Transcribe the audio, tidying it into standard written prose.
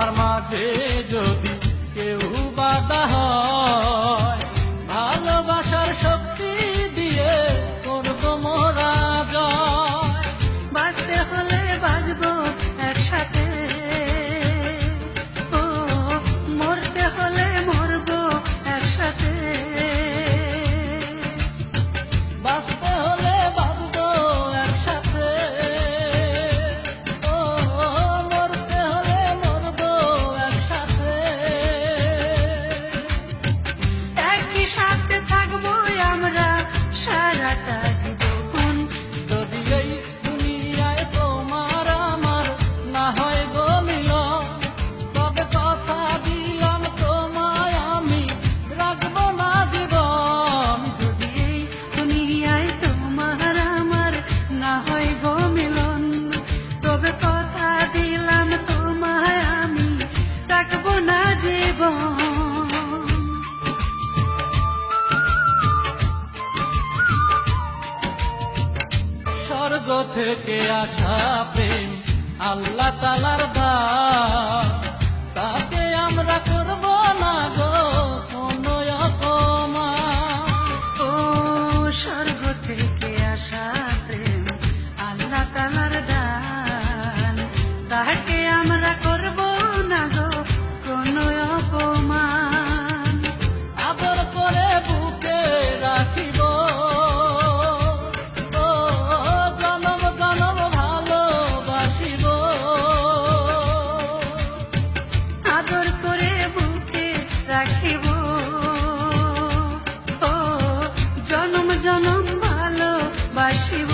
আমার মাঝে যদি কেউ বাধা হয়, ভালোবাসার শক্তি দিয়ে করব মোরা জয়। বাঁচতে হলে বাঁচবো একসাথে, ও মরতে হলে মরবো একসাথে। বাঁচতে হলে বাঁচবো একসাথে, ও মরতে হলে মরবো একসাথে। একই সাথে থাকবো আমরা সারাটা জীবন। যদি এই দুনিয়ায় তোমার আমার না হয় গো মিলন, তবে কথা দিলাম তোমায় আমি রাখবো না জীবন। যদি এই দুনিয়ায় তোমার আমার না হয় গো মিলন, তবে কথা দিলাম তোমায় আমি রাখবো না জীবন। স্বর্গ থেকে আসা প্রেম আল্লাহ তাআলার দান, তাকে আমরা করব না গো কোনো অপমান। ও স্বর্গ থেকে আসা প্রেম আল্লাহ তাআলার দান, তাকে আমরা করব না গো কোনো অপমান। আদর করে বুকে রাখিব, ও জনম জনম ভালোবাসিব। আদর করে বুকে রাখিব, ও জনম জনম ভালোবাসিব।